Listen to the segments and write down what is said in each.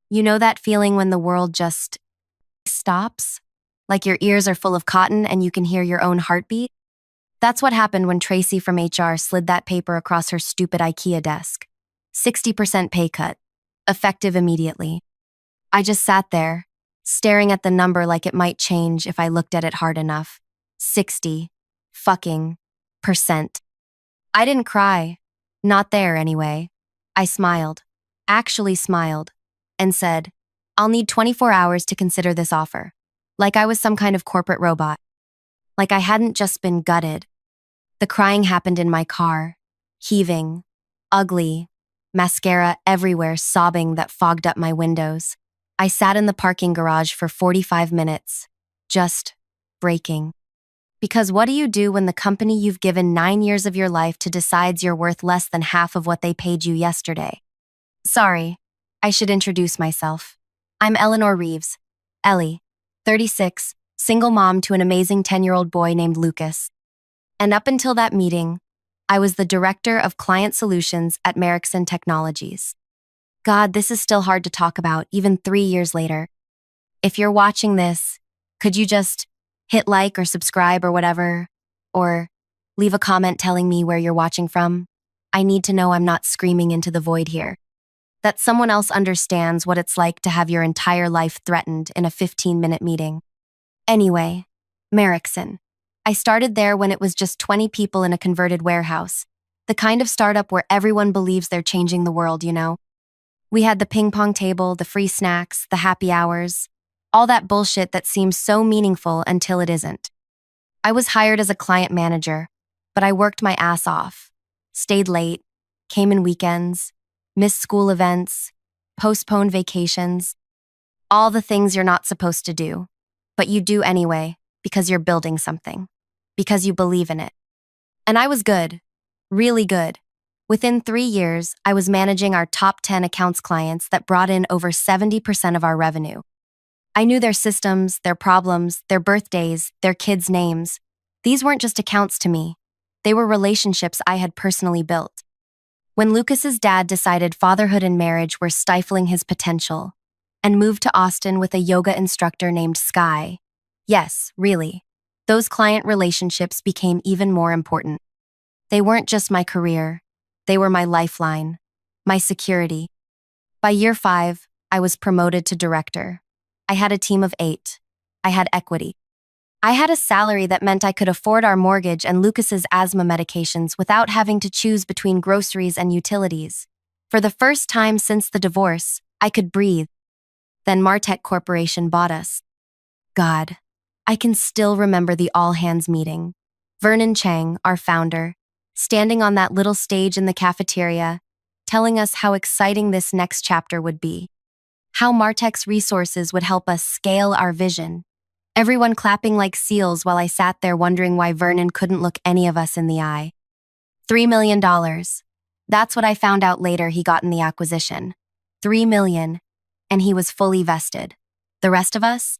You know that feeling when the world just stops? Like your ears are full of cotton and you can hear your own heartbeat? That's what happened when Tracy from HR slid that paper across her stupid IKEA desk. 60% pay cut. Effective immediately. I just sat there, staring at the number like it might change if I looked at it hard enough. 60 fucking percent. I didn't cry. Not there, anyway. I smiled. Actually smiled. And said, I'll need 24 hours to consider this offer. Like I was some kind of corporate robot. Like I hadn't just been gutted. The crying happened in my car. Heaving. Ugly. Mascara everywhere, sobbing that fogged up my windows. I sat in the parking garage for 45 minutes. Just breaking. Because what do you do when the company you've given 9 years of your life to decides you're worth less than half of what they paid you yesterday? Sorry, I should introduce myself. I'm Eleanor Reeves, Ellie, 36, single mom to an amazing 10-year-old boy named Lucas. And up until that meeting, I was the director of client solutions at Merrickson Technologies. God, this is still hard to talk about, even 3 years later. If you're watching this, could you just hit like or subscribe or whatever? Or leave a comment telling me where you're watching from? I need to know I'm not screaming into the void here. That someone else understands what it's like to have your entire life threatened in a 15-minute meeting. Anyway, Merrickson. I started there when it was just 20 people in a converted warehouse. The kind of startup where everyone believes they're changing the world, you know? We had the ping pong table, the free snacks, the happy hours, all that bullshit that seems so meaningful until it isn't. I was hired as a client manager, but I worked my ass off. Stayed late, came in weekends, missed school events, postponed vacations, all the things you're not supposed to do, but you do anyway because you're building something, because you believe in it. And I was good, really good. Within 3 years, I was managing our top 10 accounts clients that brought in over 70% of our revenue. I knew their systems, their problems, their birthdays, their kids' names. These weren't just accounts to me. They were relationships I had personally built. When Lucas's dad decided fatherhood and marriage were stifling his potential and moved to Austin with a yoga instructor named Sky, yes, really, those client relationships became even more important. They weren't just my career. They were my lifeline, my security. By year 5, I was promoted to director. I had a team of 8. I had equity. I had a salary that meant I could afford our mortgage and Lucas's asthma medications without having to choose between groceries and utilities. For the first time since the divorce, I could breathe. Then Martech Corporation bought us. God, I can still remember the all-hands meeting. Vernon Chang, our founder, standing on that little stage in the cafeteria, telling us how exciting this next chapter would be. How Martech's resources would help us scale our vision. Everyone clapping like seals while I sat there wondering why Vernon couldn't look any of us in the eye. $3 million. That's what I found out later he got in the acquisition. $3 million, and he was fully vested. The rest of us?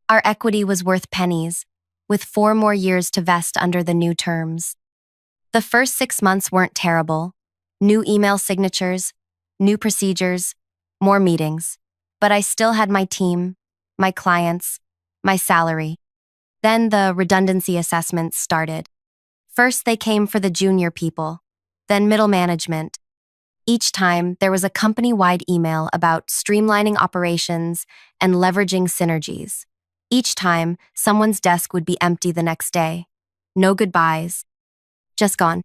Our equity was worth pennies, with 4 more years to vest under the new terms. The first 6 months weren't terrible. New email signatures, new procedures, more meetings. But I still had my team, my clients, my salary. Then the redundancy assessments started. First, they came for the junior people, then middle management. Each time, there was a company-wide email about streamlining operations and leveraging synergies. Each time, someone's desk would be empty the next day. No goodbyes. Just gone.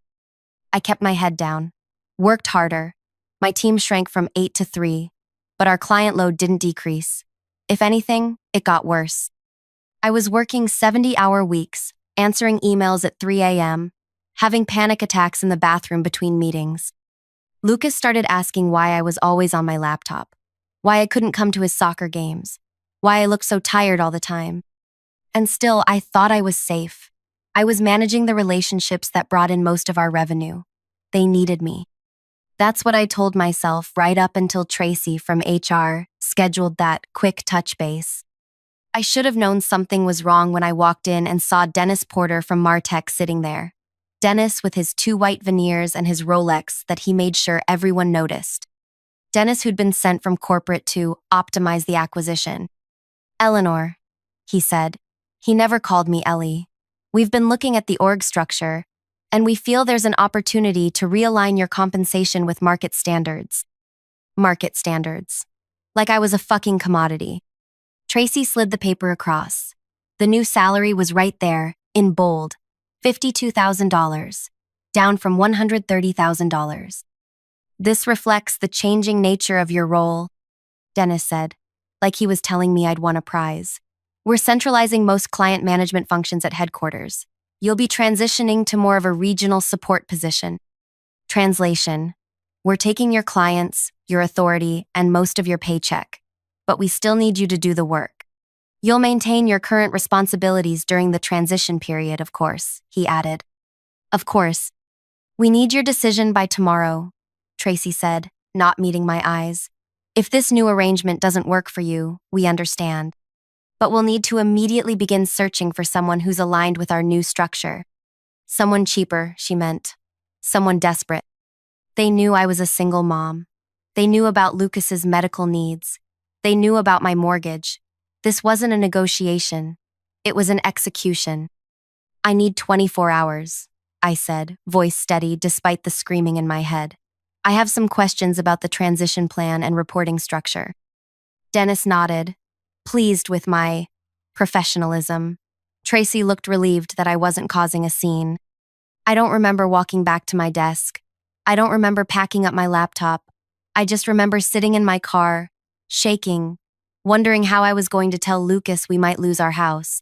I kept my head down, worked harder. My team shrank from 8 to 3, but our client load didn't decrease. If anything, it got worse. I was working 70-hour weeks, answering emails at 3 a.m., having panic attacks in the bathroom between meetings. Lucas started asking why I was always on my laptop, why I couldn't come to his soccer games, why I looked so tired all the time. And still, I thought I was safe. I was managing the relationships that brought in most of our revenue. They needed me. That's what I told myself right up until Tracy from HR scheduled that quick touch base. I should have known something was wrong when I walked in and saw Dennis Porter from Martech sitting there. Dennis with his 2 white veneers and his Rolex that he made sure everyone noticed. Dennis, who'd been sent from corporate to optimize the acquisition. Eleanor, he said. He never called me Ellie. We've been looking at the org structure, and we feel there's an opportunity to realign your compensation with market standards. Market standards. Like I was a fucking commodity. Tracy slid the paper across. The new salary was right there, in bold. $52,000, down from $130,000. This reflects the changing nature of your role, Dennis said, like he was telling me I'd won a prize. We're centralizing most client management functions at headquarters. You'll be transitioning to more of a regional support position. Translation: we're taking your clients, your authority, and most of your paycheck, but we still need you to do the work. You'll maintain your current responsibilities during the transition period, of course, he added. Of course. We need your decision by tomorrow, Tracy said, not meeting my eyes. If this new arrangement doesn't work for you, we understand. But we'll need to immediately begin searching for someone who's aligned with our new structure. Someone cheaper, she meant. Someone desperate. They knew I was a single mom. They knew about Lucas's medical needs. They knew about my mortgage. This wasn't a negotiation. It was an execution. I need 24 hours, I said, voice steady despite the screaming in my head. I have some questions about the transition plan and reporting structure. Dennis nodded, pleased with my professionalism. Tracy looked relieved that I wasn't causing a scene. I don't remember walking back to my desk. I don't remember packing up my laptop. I just remember sitting in my car, shaking, wondering how I was going to tell Lucas we might lose our house.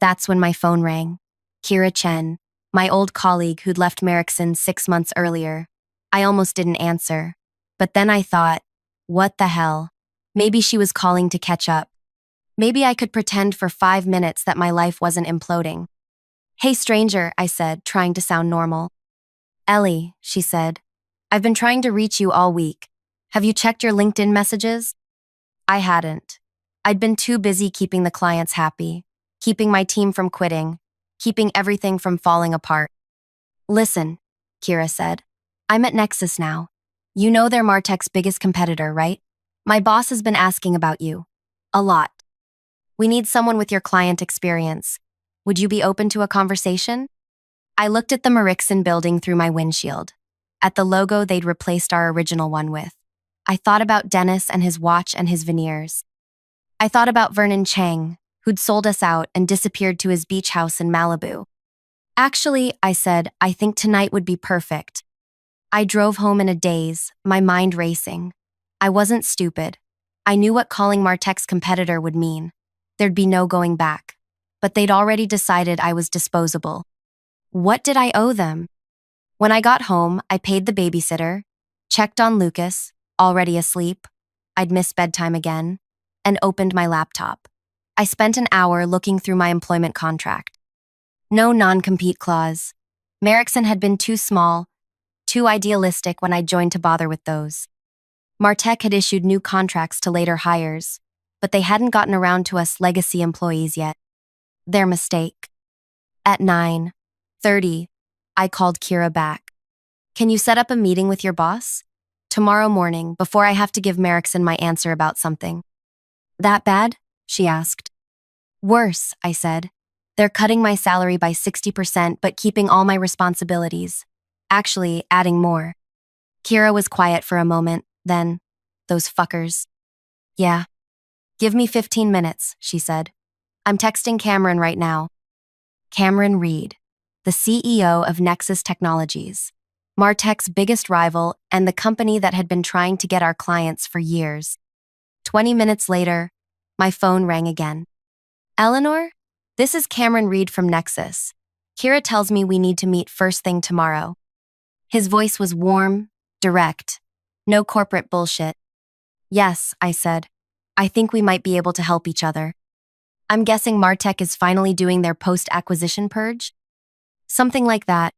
That's when my phone rang. Kira Chen, my old colleague who'd left Merrickson 6 months earlier. I almost didn't answer. But then I thought, what the hell? Maybe she was calling to catch up. Maybe I could pretend for 5 minutes that my life wasn't imploding. Hey stranger, I said, trying to sound normal. Ellie, she said. I've been trying to reach you all week. Have you checked your LinkedIn messages? I hadn't. I'd been too busy keeping the clients happy, keeping my team from quitting, keeping everything from falling apart. Listen, Kira said. I'm at Nexus now. You know they're Martech's biggest competitor, right? My boss has been asking about you. A lot. We need someone with your client experience. Would you be open to a conversation? I looked at the Merrickson building through my windshield, at the logo they'd replaced our original one with. I thought about Dennis and his watch and his veneers. I thought about Vernon Chang, who'd sold us out and disappeared to his beach house in Malibu. Actually, I said, I think tonight would be perfect. I drove home in a daze, my mind racing. I wasn't stupid. I knew what calling Martech's competitor would mean. There'd be no going back. But they'd already decided I was disposable. What did I owe them? When I got home, I paid the babysitter, checked on Lucas, already asleep, I'd missed bedtime again, and opened my laptop. I spent an hour looking through my employment contract. No non-compete clause. Merrickson had been too small, too idealistic when I joined to bother with those. Martech had issued new contracts to later hires, but they hadn't gotten around to us legacy employees yet. Their mistake. At 9:30, I called Kira back. Can you set up a meeting with your boss? Tomorrow morning, before I have to give Merrickson my answer about something. That bad? She asked. Worse, I said. They're cutting my salary by 60% but keeping all my responsibilities. Actually, adding more. Kira was quiet for a moment, then, those fuckers. Yeah. Give me 15 minutes, she said. I'm texting Cameron right now. Cameron Reed, the CEO of Nexus Technologies, Martech's biggest rival and the company that had been trying to get our clients for years. 20 minutes later, my phone rang again. Eleanor? This is Cameron Reed from Nexus. Kira tells me we need to meet first thing tomorrow. His voice was warm, direct, no corporate bullshit. Yes, I said. I think we might be able to help each other. I'm guessing Martech is finally doing their post-acquisition purge? Something like that.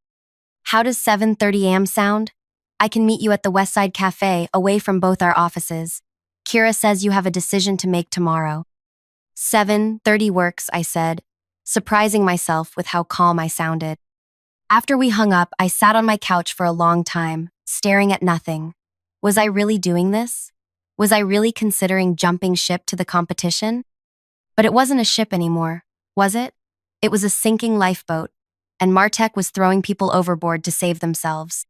How does 7:30 a.m. sound? I can meet you at the Westside Cafe, away from both our offices. Kira says you have a decision to make tomorrow. 7:30 works, I said, surprising myself with how calm I sounded. After we hung up, I sat on my couch for a long time, staring at nothing. Was I really doing this? Was I really considering jumping ship to the competition? But it wasn't a ship anymore, was it? It was a sinking lifeboat, and Martech was throwing people overboard to save themselves.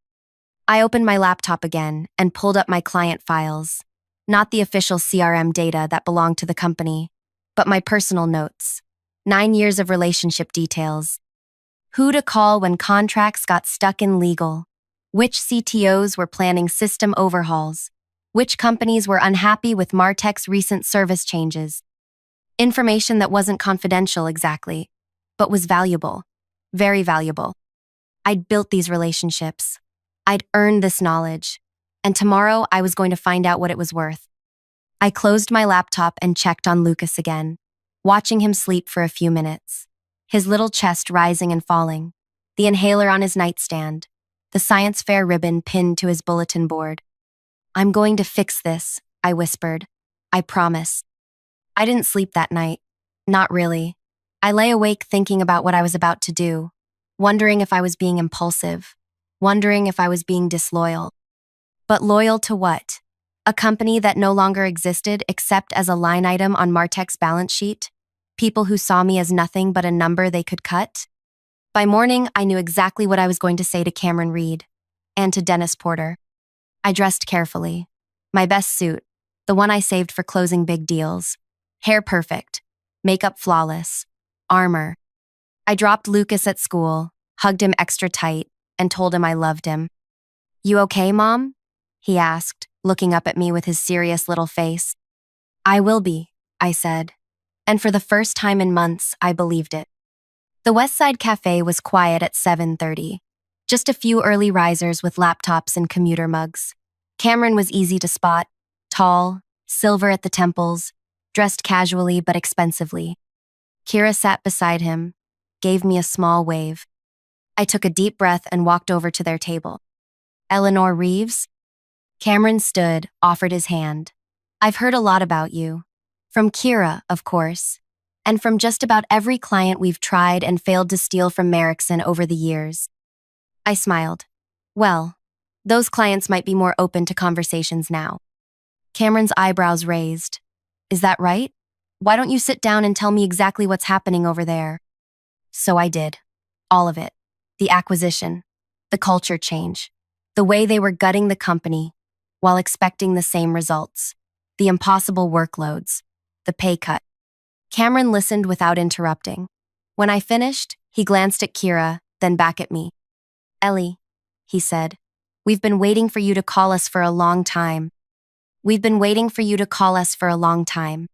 I opened my laptop again and pulled up my client files. Not the official CRM data that belonged to the company, but my personal notes. 9 years of relationship details. Who to call when contracts got stuck in legal. Which CTOs were planning system overhauls. Which companies were unhappy with Martech's recent service changes. Information that wasn't confidential exactly, but was valuable. Very valuable. I'd built these relationships. I'd earned this knowledge. And tomorrow I was going to find out what it was worth. I closed my laptop and checked on Lucas again, watching him sleep for a few minutes. His little chest rising and falling, the inhaler on his nightstand, the science fair ribbon pinned to his bulletin board. "I'm going to fix this," I whispered. "I promise." I didn't sleep that night. Not really. I lay awake thinking about what I was about to do, wondering if I was being impulsive, wondering if I was being disloyal. But loyal to what? A company that no longer existed except as a line item on Martech's balance sheet? People who saw me as nothing but a number they could cut? By morning, I knew exactly what I was going to say to Cameron Reed and to Dennis Porter. I dressed carefully. My best suit, the one I saved for closing big deals. Hair perfect, makeup flawless, armor. I dropped Lucas at school, hugged him extra tight, and told him I loved him. "You okay, Mom?" he asked, looking up at me with his serious little face. "I will be," I said. And for the first time in months, I believed it. The Westside Cafe was quiet at 7:30. Just a few early risers with laptops and commuter mugs. Cameron was easy to spot, tall, silver at the temples, dressed casually but expensively. Kira sat beside him, gave me a small wave. I took a deep breath and walked over to their table. "Eleanor Reeves?" Cameron stood, offered his hand. "I've heard a lot about you. From Kira, of course. And from just about every client we've tried and failed to steal from Merrickson over the years." I smiled. "Well, those clients might be more open to conversations now." Cameron's eyebrows raised. "Is that right? Why don't you sit down and tell me exactly what's happening over there?" So I did. All of it. The acquisition, the culture change, the way they were gutting the company while expecting the same results, the impossible workloads, the pay cut. Cameron listened without interrupting. When I finished, he glanced at Kira, then back at me. "Ellie," he said, "we've been waiting for you to call us for a long time. We've been waiting for you to call us for a long time."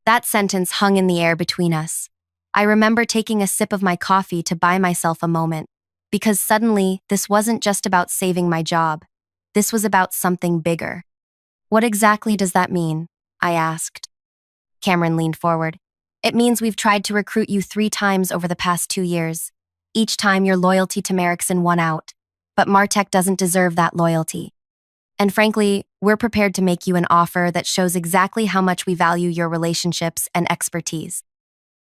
That sentence hung in the air between us. I remember taking a sip of my coffee to buy myself a moment, because suddenly this wasn't just about saving my job. This was about something bigger. "What exactly does that mean?" I asked. Cameron leaned forward. "It means we've tried to recruit you 3 times over the past 2 years. Each time your loyalty to Merrickson won out. But Martech doesn't deserve that loyalty. And frankly, we're prepared to make you an offer that shows exactly how much we value your relationships and expertise."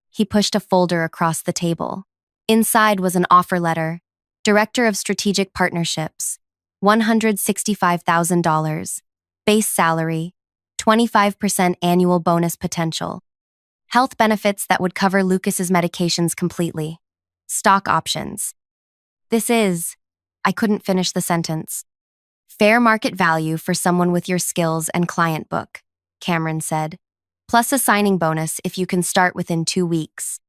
He pushed a folder across the table. Inside was an offer letter. Director of Strategic Partnerships. $165,000. Base salary. 25% annual bonus potential. Health benefits that would cover Lucas's medications completely. Stock options. I couldn't finish the sentence. "Fair market value for someone with your skills and client book," Cameron said. "Plus a signing bonus if you can start within 2 weeks."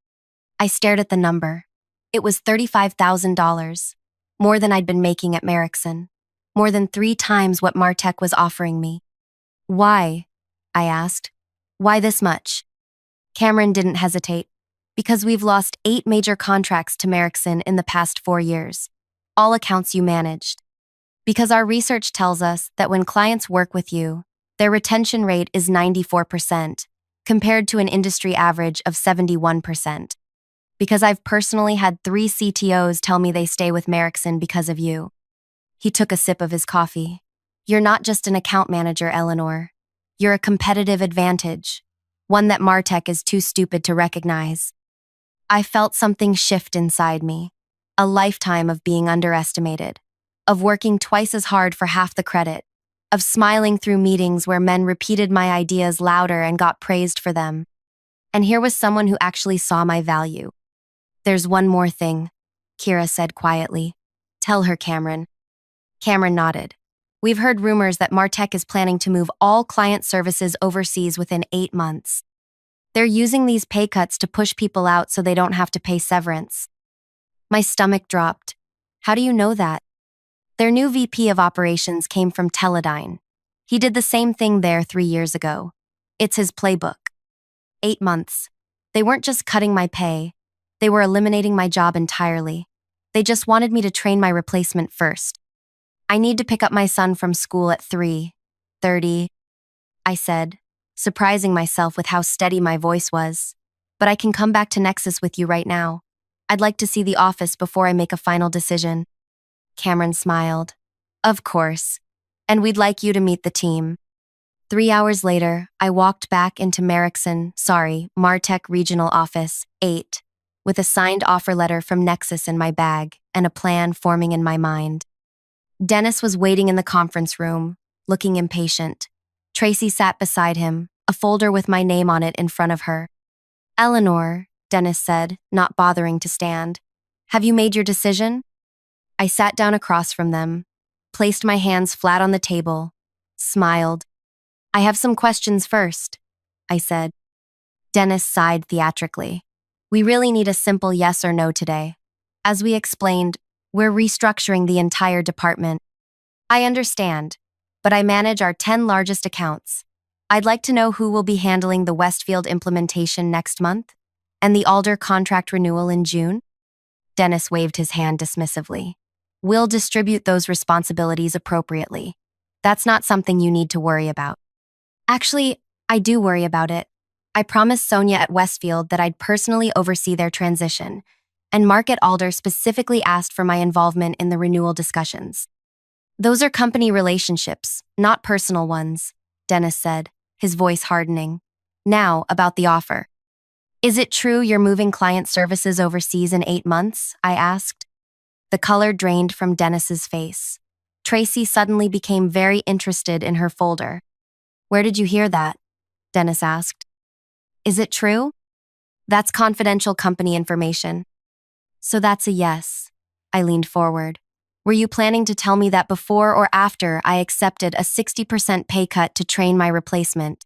I stared at the number. It was $35,000. More than I'd been making at Merrickson. More than 3 times what Martech was offering me. "Why?" I asked. "Why this much?" Cameron didn't hesitate. "Because we've lost 8 major contracts to Merrickson in the past 4 years. All accounts you managed. Because our research tells us that when clients work with you, their retention rate is 94%, compared to an industry average of 71%. Because I've personally had 3 CTOs tell me they stay with Merrickson because of you." He took a sip of his coffee. "You're not just an account manager, Eleanor. You're a competitive advantage, one that Martech is too stupid to recognize." I felt something shift inside me. A lifetime of being underestimated, of working twice as hard for half the credit, of smiling through meetings where men repeated my ideas louder and got praised for them. And here was someone who actually saw my value. There's one more thing, Kira said quietly. Tell her, Cameron. Cameron nodded. We've heard rumors that Martech is planning to move all client services overseas within 8 months. They're using these pay cuts to push people out so they don't have to pay severance. My stomach dropped. How do you know that? Their new VP of operations came from Teledyne. He did the same thing there 3 years ago. It's his playbook. 8 months. They weren't just cutting my pay. They were eliminating my job entirely. They just wanted me to train my replacement first. I need to pick up my son from school at 3:30, I said, surprising myself with how steady my voice was. But I can come back to Nexus with you right now. I'd like to see the office before I make a final decision. Cameron smiled. Of course. And we'd like you to meet the team. 3 hours later, I walked back into Martech Regional Office 8, with a signed offer letter from Nexus in my bag and a plan forming in my mind. Dennis was waiting in the conference room, looking impatient. Tracy sat beside him, a folder with my name on it in front of her. Eleanor, Dennis said, not bothering to stand. Have you made your decision? I sat down across from them, placed my hands flat on the table, smiled. I have some questions first, I said. Dennis sighed theatrically. We really need a simple yes or no today. As we explained, we're restructuring the entire department. I understand, but I manage our 10 largest accounts. I'd like to know who will be handling the Westfield implementation next month and the Alder contract renewal in June. Dennis waved his hand dismissively. We'll distribute those responsibilities appropriately. That's not something you need to worry about. Actually, I do worry about it. I promised Sonia at Westfield that I'd personally oversee their transition, and Mark at Alder specifically asked for my involvement in the renewal discussions. Those are company relationships, not personal ones, Dennis said, his voice hardening. Now, about the offer. Is it true you're moving client services overseas in 8 months? I asked. The color drained from Dennis's face. Tracy suddenly became very interested in her folder. Where did you hear that? Dennis asked. Is it true? That's confidential company information. So that's a yes. I leaned forward. Were you planning to tell me that before or after I accepted a 60% pay cut to train my replacement?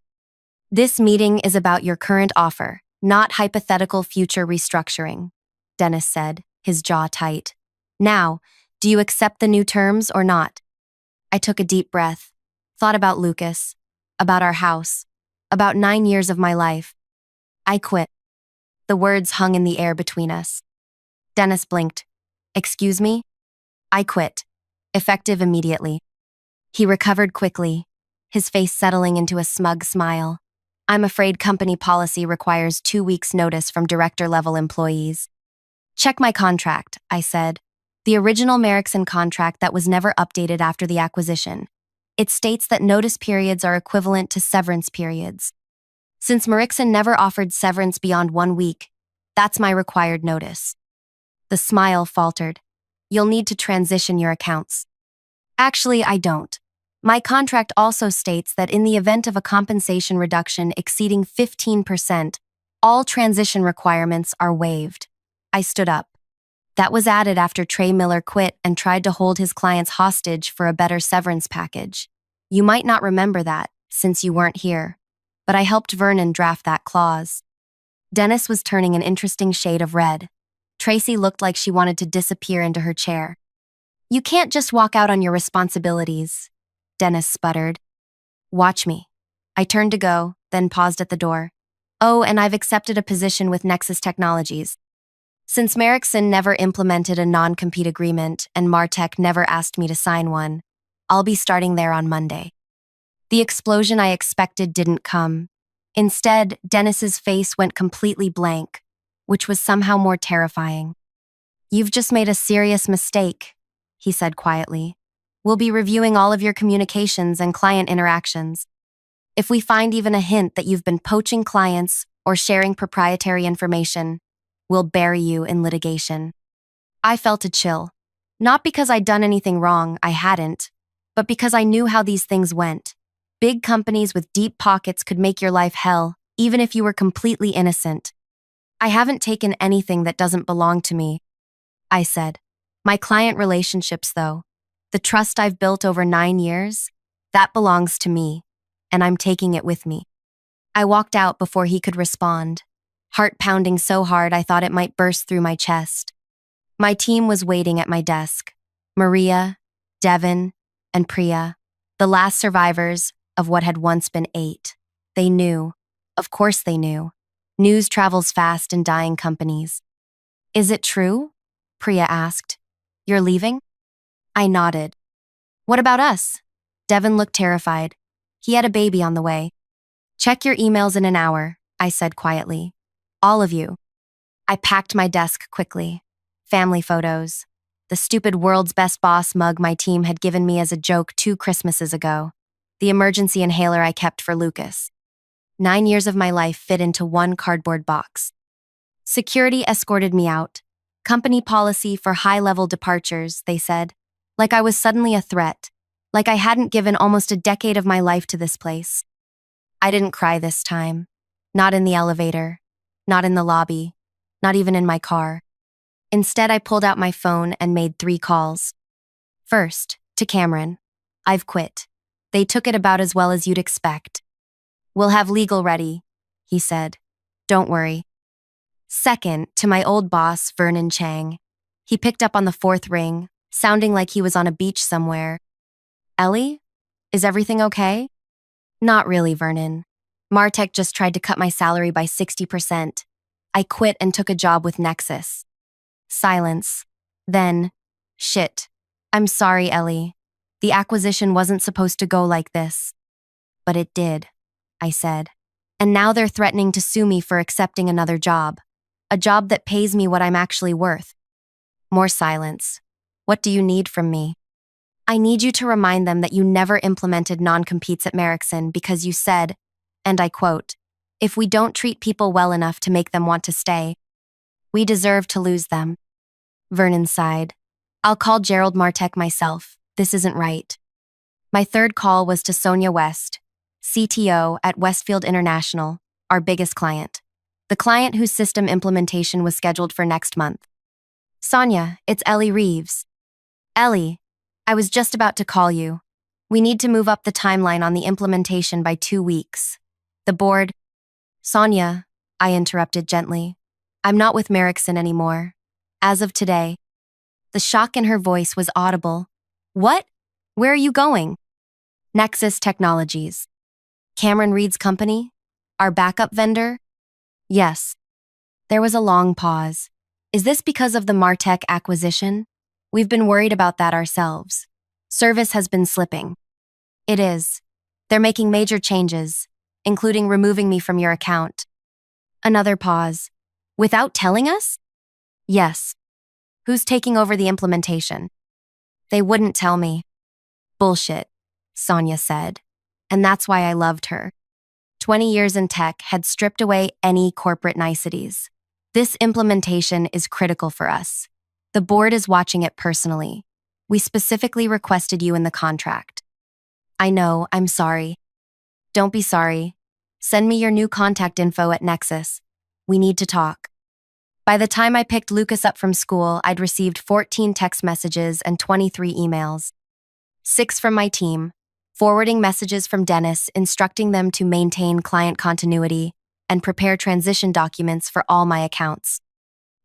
This meeting is about your current offer, not hypothetical future restructuring, Dennis said, his jaw tight. Now, do you accept the new terms or not? I took a deep breath, thought about Lucas, about our house, about 9 years of my life. I quit. The words hung in the air between us. Dennis blinked. Excuse me? I quit. Effective immediately. He recovered quickly, his face settling into a smug smile. I'm afraid company policy requires 2 weeks' notice from director-level employees. Check my contract, I said. The original Merrickson contract that was never updated after the acquisition. It states that notice periods are equivalent to severance periods. Since Merrickson never offered severance beyond 1 week, that's my required notice. The smile faltered. You'll need to transition your accounts. Actually, I don't. My contract also states that in the event of a compensation reduction exceeding 15%, all transition requirements are waived. I stood up. That was added after Trey Miller quit and tried to hold his clients hostage for a better severance package. You might not remember that, since you weren't here, but I helped Vernon draft that clause. Dennis was turning an interesting shade of red. Tracy looked like she wanted to disappear into her chair. You can't just walk out on your responsibilities, Dennis sputtered. Watch me. I turned to go, then paused at the door. Oh, and I've accepted a position with Nexus Technologies. Since Merrickson never implemented a non-compete agreement and Martech never asked me to sign one, I'll be starting there on Monday. The explosion I expected didn't come. Instead, Dennis's face went completely blank, which was somehow more terrifying. You've just made a serious mistake, he said quietly. We'll be reviewing all of your communications and client interactions. If we find even a hint that you've been poaching clients or sharing proprietary information, we'll bury you in litigation. I felt a chill. Not because I'd done anything wrong, I hadn't, but because I knew how these things went. Big companies with deep pockets could make your life hell, even if you were completely innocent. I haven't taken anything that doesn't belong to me, I said. My client relationships, though, the trust I've built over 9 years, that belongs to me, and I'm taking it with me. I walked out before he could respond, heart pounding so hard I thought it might burst through my chest. My team was waiting at my desk. Maria, Devin, and Priya, the last survivors of what had once been 8. They knew. Of course they knew. News travels fast in dying companies. Is it true? Priya asked. You're leaving? I nodded. What about us? Devin looked terrified. He had a baby on the way. Check your emails in an hour, I said quietly. All of you. I packed my desk quickly. Family photos. The stupid world's best boss mug my team had given me as a joke 2 Christmases ago. The emergency inhaler I kept for Lucas. 9 years of my life fit into one cardboard box. Security escorted me out. Company policy for high-level departures, they said. Like I was suddenly a threat. Like I hadn't given almost a decade of my life to this place. I didn't cry this time. Not in the elevator. Not in the lobby. Not even in my car. Instead, I pulled out my phone and made 3 calls. First, to Cameron. I've quit. They took it about as well as you'd expect. We'll have legal ready, he said. Don't worry. Second, to my old boss, Vernon Chang. He picked up on the 4th ring, sounding like he was on a beach somewhere. Ellie? Is everything okay? Not really, Vernon. Martech just tried to cut my salary by 60%. I quit and took a job with Nexus. Silence. Then, shit. I'm sorry, Ellie. The acquisition wasn't supposed to go like this. But it did, I said. And now they're threatening to sue me for accepting another job. A job that pays me what I'm actually worth. More silence. What do you need from me? I need you to remind them that you never implemented non-competes at Merrickson because you said, and I quote, if we don't treat people well enough to make them want to stay, we deserve to lose them. Vernon sighed. I'll call Gerald Martech myself. This isn't right. My third call was to Sonia West, CTO at Westfield International, our biggest client. The client whose system implementation was scheduled for next month. Sonia, it's Ellie Reeves. Ellie, I was just about to call you. We need to move up the timeline on the implementation by 2 weeks. The board... Sonia, I interrupted gently. I'm not with Merrickson anymore. As of today. The shock in her voice was audible. What? Where are you going? Nexus Technologies. Cameron Reed's company? Our backup vendor? Yes. There was a long pause. Is this because of the Martech acquisition? We've been worried about that ourselves. Service has been slipping. It is. They're making major changes, including removing me from your account. Another pause. Without telling us? Yes. Who's taking over the implementation? They wouldn't tell me. Bullshit, Sonia said. And that's why I loved her. 20 years in tech had stripped away any corporate niceties. This implementation is critical for us. The board is watching it personally. We specifically requested you in the contract. I know, I'm sorry. Don't be sorry. Send me your new contact info at Nexus. We need to talk. By the time I picked Lucas up from school, I'd received 14 text messages and 23 emails. 6 from my team, forwarding messages from Dennis instructing them to maintain client continuity and prepare transition documents for all my accounts.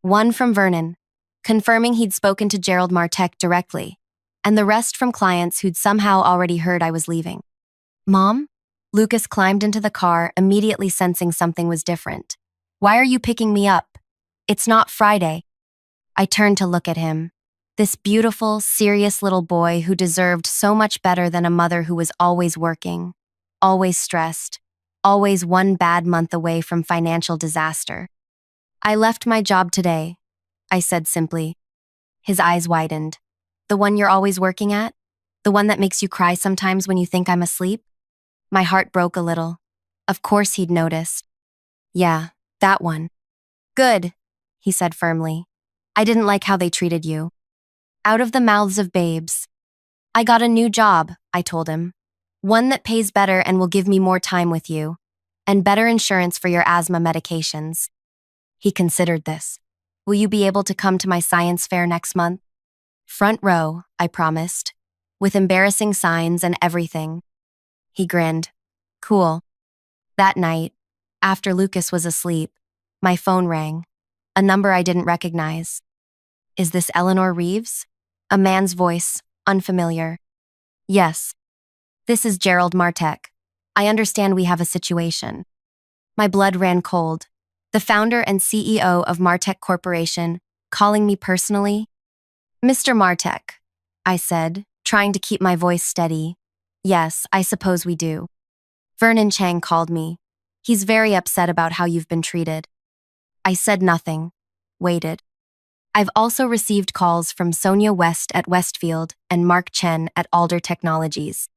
1 from Vernon, confirming he'd spoken to Gerald Martech directly, and the rest from clients who'd somehow already heard I was leaving. Mom? Lucas climbed into the car, immediately sensing something was different. Why are you picking me up? It's not Friday. I turned to look at him. This beautiful, serious little boy who deserved so much better than a mother who was always working, always stressed, always one bad month away from financial disaster. I left my job today, I said simply. His eyes widened. The one you're always working at? The one that makes you cry sometimes when you think I'm asleep? My heart broke a little. Of course he'd noticed. Yeah, that one. Good, he said firmly. I didn't like how they treated you. Out of the mouths of babes. I got a new job, I told him. One that pays better and will give me more time with you, and better insurance for your asthma medications. He considered this. Will you be able to come to my science fair next month? Front row, I promised, with embarrassing signs and everything. He grinned. Cool. That night, after Lucas was asleep, my phone rang. A number I didn't recognize. Is this Eleanor Reeves? A man's voice, unfamiliar. Yes. This is Gerald Martek. I understand we have a situation. My blood ran cold. The founder and CEO of Martek Corporation, calling me personally. Mr. Martek, I said, trying to keep my voice steady. Yes, I suppose we do. Vernon Chang called me. He's very upset about how you've been treated. I said nothing. Waited. I've also received calls from Sonia West at Westfield and Mark Chen at Alder Technologies,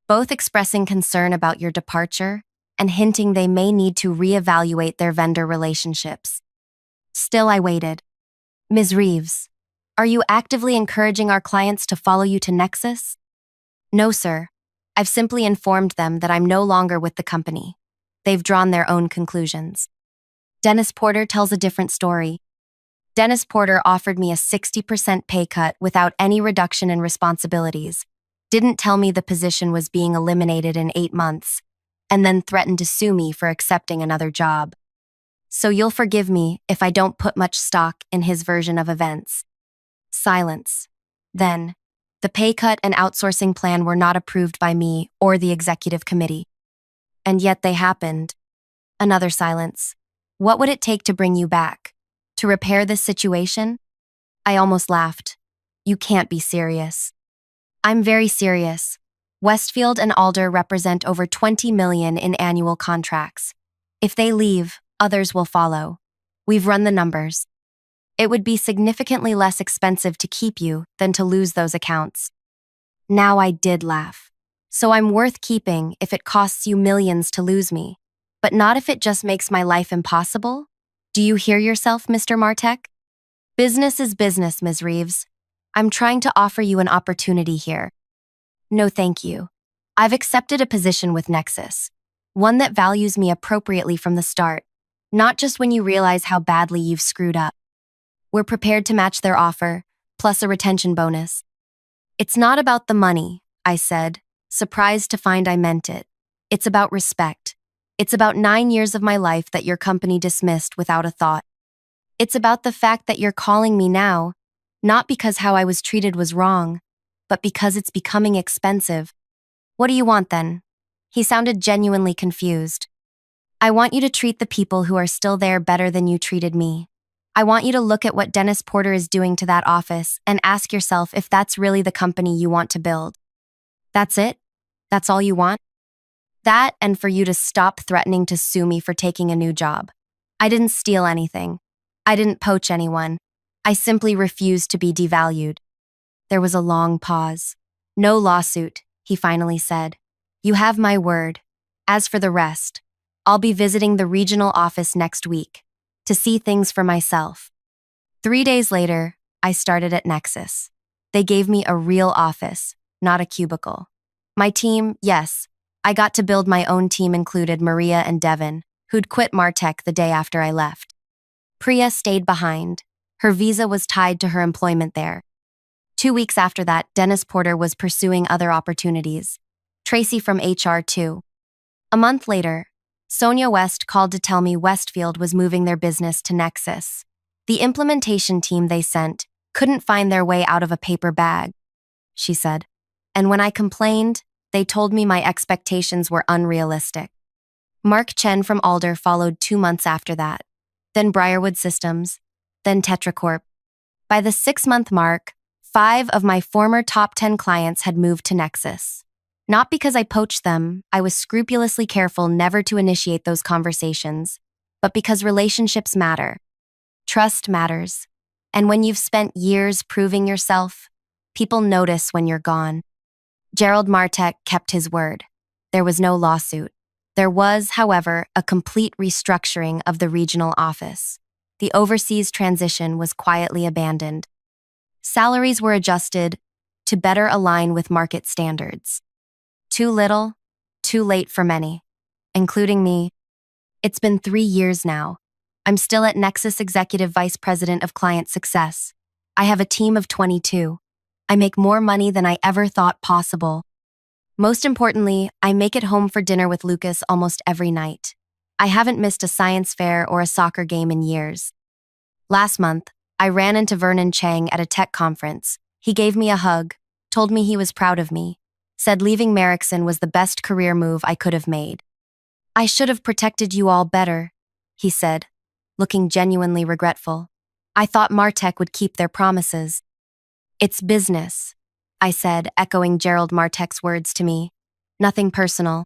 both expressing concern about your departure and hinting they may need to reevaluate their vendor relationships. Still, I waited. Ms. Reeves, are you actively encouraging our clients to follow you to Nexus? No, sir. I've simply informed them that I'm no longer with the company. They've drawn their own conclusions. Dennis Porter tells a different story. Dennis Porter offered me a 60% pay cut without any reduction in responsibilities, didn't tell me the position was being eliminated in 8 months, and then threatened to sue me for accepting another job. So you'll forgive me if I don't put much stock in his version of events. Silence. Then, the pay cut and outsourcing plan were not approved by me or the executive committee. And yet they happened. Another silence. What would it take to bring you back? To repair this situation? I almost laughed. You can't be serious. I'm very serious. Westfield and Alder represent over 20 million in annual contracts. If they leave, others will follow. We've run the numbers. It would be significantly less expensive to keep you than to lose those accounts. Now I did laugh. So I'm worth keeping if it costs you millions to lose me, but not if it just makes my life impossible? Do you hear yourself, Mr. Martek? Business is business, Ms. Reeves. I'm trying to offer you an opportunity here. No, thank you. I've accepted a position with Nexus, one that values me appropriately from the start, not just when you realize how badly you've screwed up. We're prepared to match their offer, plus a retention bonus. It's not about the money, I said, surprised to find I meant it. It's about respect. It's about 9 years of my life that your company dismissed without a thought. It's about the fact that you're calling me now, not because how I was treated was wrong, but because it's becoming expensive. What do you want then? He sounded genuinely confused. I want you to treat the people who are still there better than you treated me. I want you to look at what Dennis Porter is doing to that office and ask yourself if that's really the company you want to build. That's it? That's all you want? That and for you to stop threatening to sue me for taking a new job. I didn't steal anything. I didn't poach anyone. I simply refused to be devalued. There was a long pause. No lawsuit, he finally said. You have my word. As for the rest, I'll be visiting the regional office next week to see things for myself. 3 days later, I started at Nexus. They gave me a real office, not a cubicle. My team, yes, I got to build my own team included Maria and Devin, who'd quit Martek the day after I left. Priya stayed behind. Her visa was tied to her employment there. 2 weeks after that, Dennis Porter was pursuing other opportunities. Tracy from HR too. A month later, Sonia West called to tell me Westfield was moving their business to Nexus. The implementation team they sent couldn't find their way out of a paper bag, she said. And when I complained, they told me my expectations were unrealistic. Mark Chen from Alder followed 2 months after that, then Briarwood Systems, then Tetracorp. By the 6-month mark, 5 of my former top 10 clients had moved to Nexus. Not because I poached them, I was scrupulously careful never to initiate those conversations, but because relationships matter. Trust matters. And when you've spent years proving yourself, people notice when you're gone. Gerald Martek kept his word. There was no lawsuit. There was, however, a complete restructuring of the regional office. The overseas transition was quietly abandoned. Salaries were adjusted to better align with market standards. Too little, too late for many, including me. It's been 3 years now. I'm still at Nexus Executive Vice President of Client Success. I have a team of 22. I make more money than I ever thought possible. Most importantly, I make it home for dinner with Lucas almost every night. I haven't missed a science fair or a soccer game in years. Last month, I ran into Vernon Chang at a tech conference. He gave me a hug, told me he was proud of me, said leaving Merrickson was the best career move I could have made. I should have protected you all better, he said, looking genuinely regretful. I thought Martech would keep their promises. It's business, I said, echoing Gerald Martech's words to me. Nothing personal.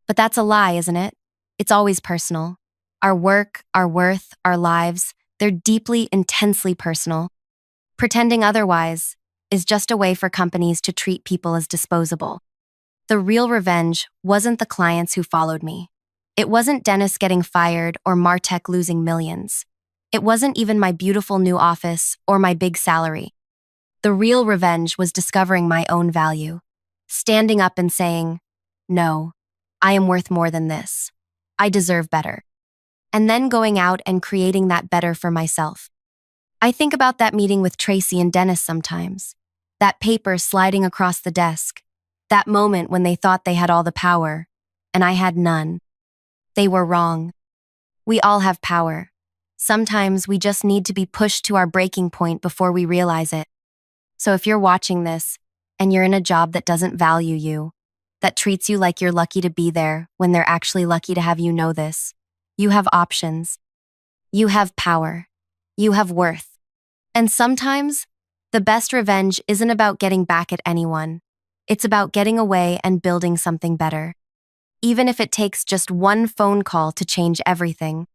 But that's a lie, isn't it? It's always personal. Our work, our worth, our lives, they're deeply, intensely personal. Pretending otherwise is just a way for companies to treat people as disposable. The real revenge wasn't the clients who followed me. It wasn't Dennis getting fired or Martech losing millions. It wasn't even my beautiful new office or my big salary. The real revenge was discovering my own value, standing up and saying, "No, I am worth more than this. I deserve better." And then going out and creating that better for myself. I think about that meeting with Tracy and Dennis sometimes. That paper sliding across the desk. That moment when they thought they had all the power, and I had none. They were wrong. We all have power. Sometimes we just need to be pushed to our breaking point before we realize it. So if you're watching this, and you're in a job that doesn't value you, that treats you like you're lucky to be there when they're actually lucky to have you know this, you have options. You have power. You have worth. And sometimes, the best revenge isn't about getting back at anyone. It's about getting away and building something better. Even if it takes just one phone call to change everything.